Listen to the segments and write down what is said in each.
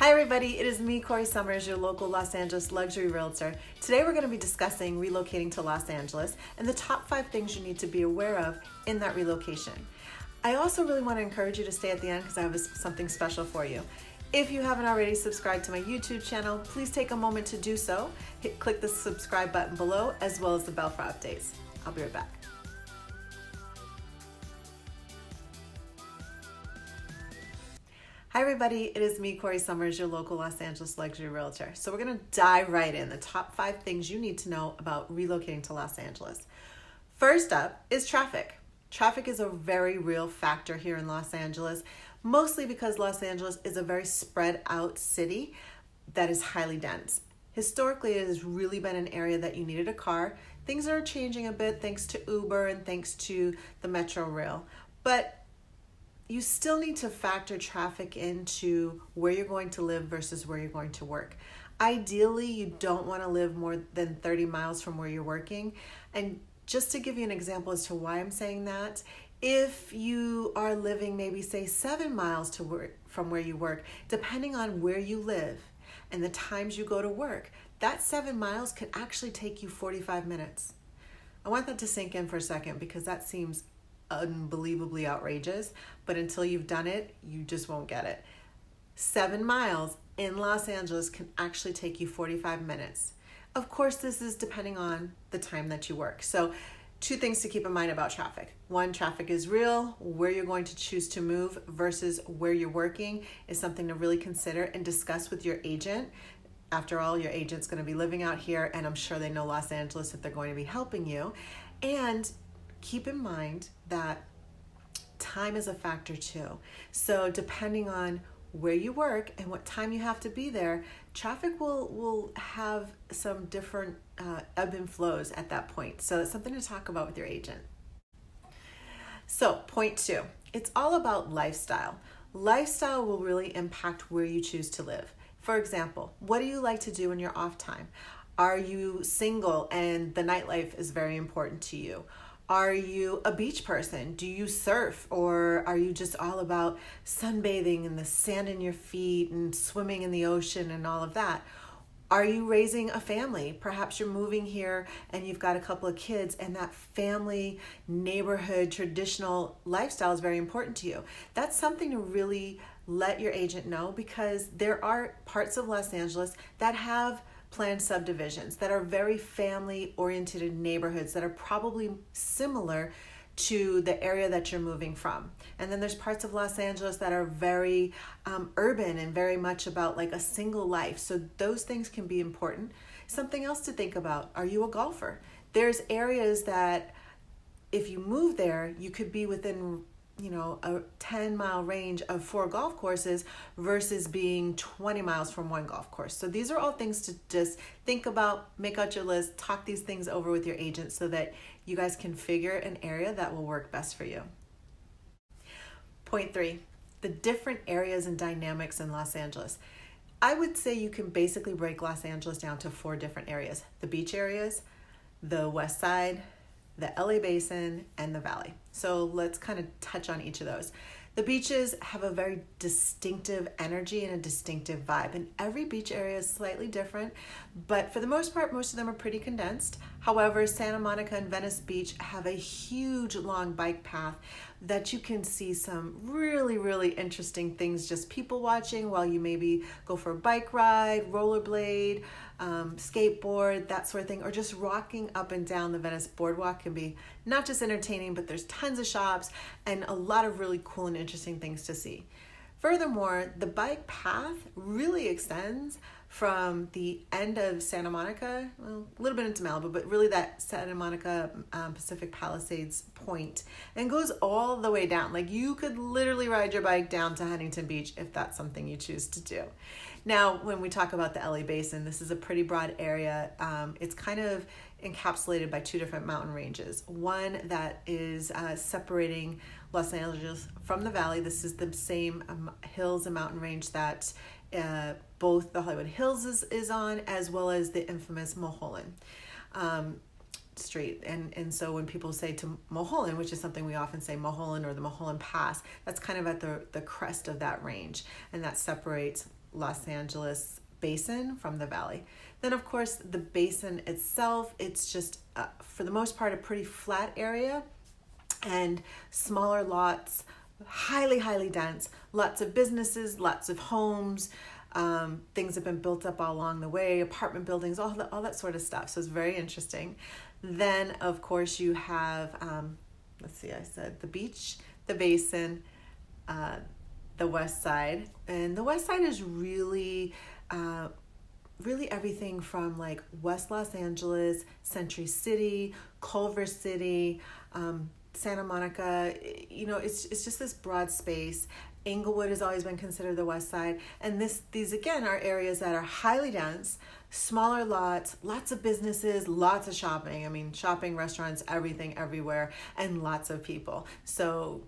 Hi everybody, it is me, Corrie Sommers, your local Los Angeles luxury realtor. Today we're going to be discussing relocating to Los Angeles and the top 5 things you need to be aware of in that relocation. I also really want to encourage you to stay at the end because I have something special for you. If you haven't already subscribed to my YouTube channel, please take a moment to do so. Click the subscribe button below as well as the bell for updates. I'll be right back. Hi everybody, it is me, Corrie Sommers, your local Los Angeles luxury realtor. So we're gonna dive right in, the top 5 things you need to know about relocating to Los Angeles. First up is traffic. Traffic is a very real factor here in Los Angeles, mostly because Los Angeles is a very spread out city that is highly dense. Historically, it has really been an area that you needed a car. Things are changing a bit thanks to Uber and thanks to the Metro Rail, but you still need to factor traffic into where you're going to live versus where you're going to work. Ideally, you don't want to live more than 30 miles from where you're working. And just to give you an example as to why I'm saying that, if you are living maybe say 7 miles from where you work, depending on where you live and the times you go to work, that 7 miles can actually take you 45 minutes. I want that to sink in for a second because that seems unbelievably outrageous, but until you've done it, you just won't get it. 7 miles in Los Angeles can actually take you 45 minutes. Of course, this is depending on the time that you work. So 2 things to keep in mind about traffic. 1, traffic is real. Where you're going to choose to move versus where you're working is something to really consider and discuss with your agent. After all, your agent's going to be living out here, and I'm sure they know Los Angeles if they're going to be helping you. And keep in mind that time is a factor too. So depending on where you work and what time you have to be there, traffic will have some different ebb and flows at that point. So it's something to talk about with your agent. So point 2, it's all about lifestyle. Lifestyle will really impact where you choose to live. For example, what do you like to do in your off time? Are you single and the nightlife is very important to you? Are you a beach person? Do you surf? Or are you just all about sunbathing and the sand in your feet and swimming in the ocean and all of that? Are you raising a family? Perhaps you're moving here and you've got a couple of kids, and that family, neighborhood, traditional lifestyle is very important to you. That's something to really let your agent know, because there are parts of Los Angeles that have planned subdivisions that are very family-oriented neighborhoods that are probably similar to the area that you're moving from. And then there's parts of Los Angeles that are very urban and very much about like a single life. So those things can be important. Something else to think about, are you a golfer? There's areas that if you move there, you could be within a 10-mile range of 4 golf courses versus being 20 miles from 1 golf course. So these are all things to just think about, make out your list, talk these things over with your agent so that you guys can figure an area that will work best for you. Point 3, the different areas and dynamics in Los Angeles. I would say you can basically break Los Angeles down to 4 different areas: the beach areas, the west side, the LA Basin, and the Valley. So let's kind of touch on each of those. The beaches have a very distinctive energy and a distinctive vibe, and every beach area is slightly different, but for the most part, most of them are pretty condensed. However, Santa Monica and Venice Beach have a huge long bike path that you can see some really, really interesting things, just people watching while you maybe go for a bike ride, rollerblade, skateboard, that sort of thing, or just rocking up and down the Venice boardwalk can be not just entertaining, but there's tons of shops and a lot of really cool and interesting things to see. Furthermore, the bike path really extends from the end of Santa Monica, well, a little bit into Malibu, but really that Santa Monica Pacific Palisades point, and goes all the way down. Like you could literally ride your bike down to Huntington Beach if that's something you choose to do. Now, when we talk about the LA Basin, this is a pretty broad area. It's kind of encapsulated by 2 different mountain ranges. One that is separating Los Angeles from the Valley. This is the same hills and mountain range that both the Hollywood Hills is on, as well as the infamous Mulholland Street. And so when people say to Mulholland, which is something we often say Mulholland or the Mulholland Pass, that's kind of at the crest of that range, and that separates Los Angeles basin from the valley. Then of course the basin itself, it's just for the most part a pretty flat area and smaller lots, highly dense, lots of businesses, lots of homes, things have been built up all along the way, apartment buildings, all that sort of stuff. So it's very interesting. Then of course you have, let's see, I said the beach, the basin, the west side. And the west side is really everything from like West Los Angeles, Century City, Culver City, Santa Monica. You know, it's just this broad space. Inglewood has always been considered the west side. And these again are areas that are highly dense, smaller lots, lots of businesses, lots of shopping. I mean, shopping, restaurants, everything, everywhere, and lots of people. So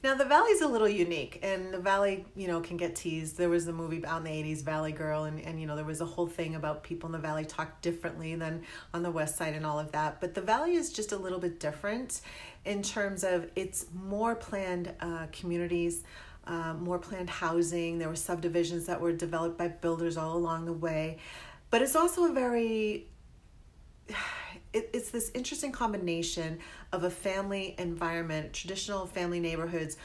now the valley's a little unique, and the valley, you know, can get teased. There was a movie out in the 80s, Valley Girl, and you know, there was a whole thing about people in the valley talk differently than on the west side and all of that. But the valley is just a little bit different in terms of it's more planned communities, more planned housing. There were subdivisions that were developed by builders all along the way. But it's also a very, it's this interesting combination of a family environment, traditional family neighborhoods,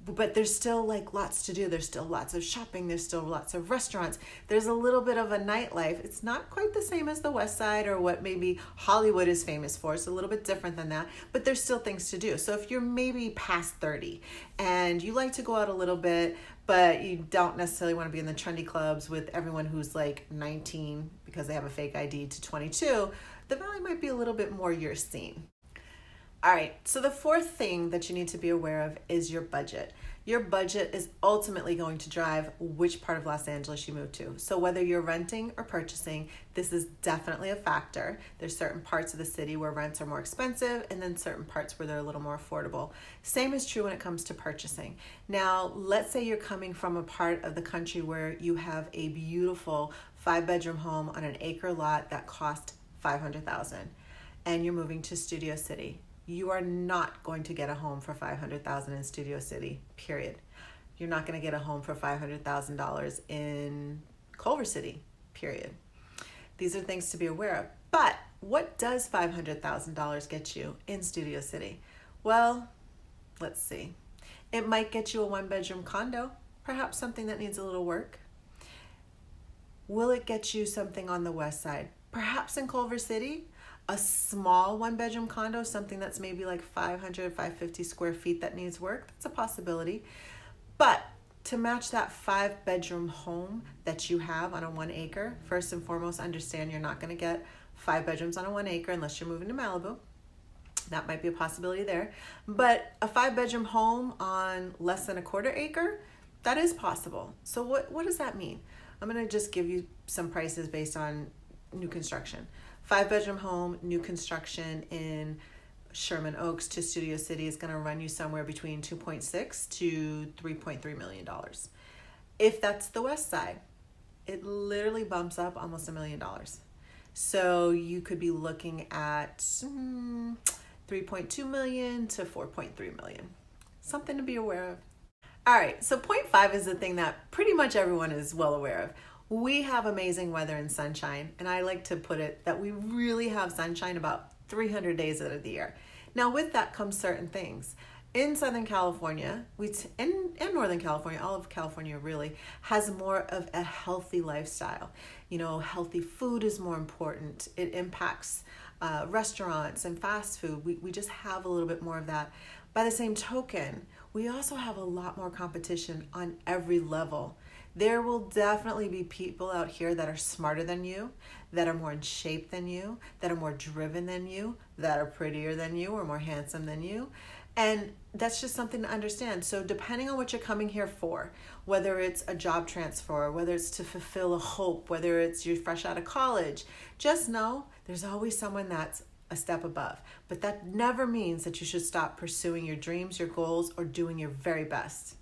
but there's still like lots to do. There's still lots of shopping. There's still lots of restaurants. There's a little bit of a nightlife. It's not quite the same as the West Side or what maybe Hollywood is famous for. It's a little bit different than that, but there's still things to do. So if you're maybe past 30 and you like to go out a little bit, but you don't necessarily want to be in the trendy clubs with everyone who's like 19 because they have a fake ID to 22, the valley might be a little bit more your scene. All right, so the fourth thing that you need to be aware of is your budget. Your budget is ultimately going to drive which part of Los Angeles you move to. So whether you're renting or purchasing, this is definitely a factor. There's certain parts of the city where rents are more expensive, and then certain parts where they're a little more affordable. Same is true when it comes to purchasing. Now, let's say you're coming from a part of the country where you have a beautiful 5-bedroom home on an acre lot that cost $500,000, and you're moving to Studio City. You are not going to get a home for $500,000 in Studio City, period. You're not going to get a home for $500,000 in Culver City, period. These are things to be aware of. But what does $500,000 get you in Studio City? Well, let's see. It might get you a 1-bedroom condo, perhaps something that needs a little work. Will it get you something on the west side? Perhaps in Culver City? A small 1-bedroom condo, something that's maybe like 500, 550 square feet that needs work, that's a possibility. But to match that 5-bedroom home that you have on a 1 acre, first and foremost, understand you're not going to get 5 bedrooms on a 1 acre unless you're moving to Malibu. That might be a possibility there. But a 5-bedroom home on less than a 1/4 acre, that is possible. So what does that mean? I'm going to just give you some prices based on new construction. 5-bedroom home, new construction in Sherman Oaks to Studio City is going to run you somewhere between $2.6 to $3.3 million. If that's the west side, it literally bumps up almost $1 million. So you could be looking at 3.2 million to 4.3 million. Something to be aware of. All right, so point 5 is the thing that pretty much everyone is well aware of. We have amazing weather and sunshine, and I like to put it that we really have sunshine about 300 days out of the year. Now with that comes certain things. In Southern California, and Northern California, all of California really, has more of a healthy lifestyle. You know, healthy food is more important. It impacts restaurants and fast food. We just have a little bit more of that. By the same token, we also have a lot more competition on every level. There will definitely be people out here that are smarter than you, that are more in shape than you, that are more driven than you, that are prettier than you or more handsome than you. And that's just something to understand. So depending on what you're coming here for, whether it's a job transfer, whether it's to fulfill a hope, whether it's you're fresh out of college, just know there's always someone that's a step above. But that never means that you should stop pursuing your dreams, your goals, or doing your very best.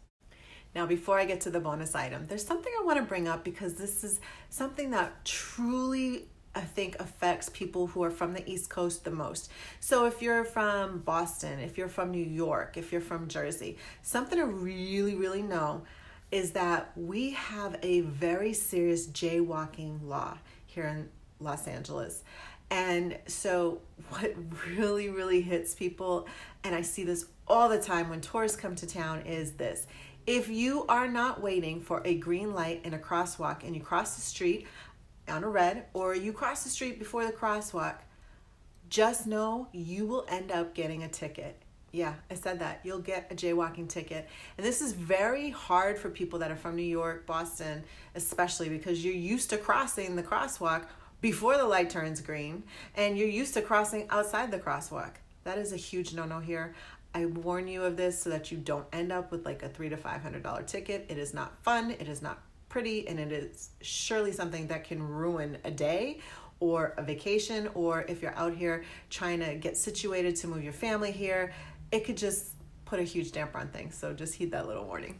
Now, before I get to the bonus item, there's something I want to bring up because this is something that truly, I think, affects people who are from the East Coast the most. So if you're from Boston, if you're from New York, if you're from Jersey, something to really, really know is that we have a very serious jaywalking law here in Los Angeles. And so what really, really hits people, and I see this all the time when tourists come to town, is this. If you are not waiting for a green light in a crosswalk and you cross the street on a red, or you cross the street before the crosswalk, just know you will end up getting a ticket. Yeah, I said that. You'll get a jaywalking ticket. And this is very hard for people that are from New York, Boston, especially because you're used to crossing the crosswalk before the light turns green, and you're used to crossing outside the crosswalk. That is a huge no-no here. I warn you of this so that you don't end up with like a $300 to $500 ticket. It is not fun, it is not pretty, and it is surely something that can ruin a day or a vacation, or if you're out here trying to get situated to move your family here, it could just put a huge damper on things. So just heed that little warning.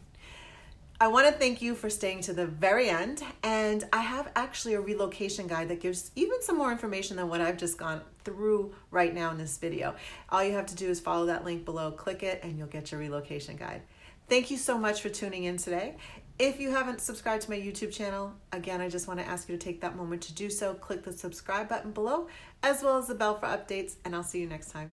I want to thank you for staying to the very end, and I have actually a relocation guide that gives even some more information than what I've just gone through right now in this video. All you have to do is follow that link below, click it, and you'll get your relocation guide. Thank you so much for tuning in today. If you haven't subscribed to my YouTube channel, again, I just want to ask you to take that moment to do so. Click the subscribe button below, as well as the bell for updates, and I'll see you next time.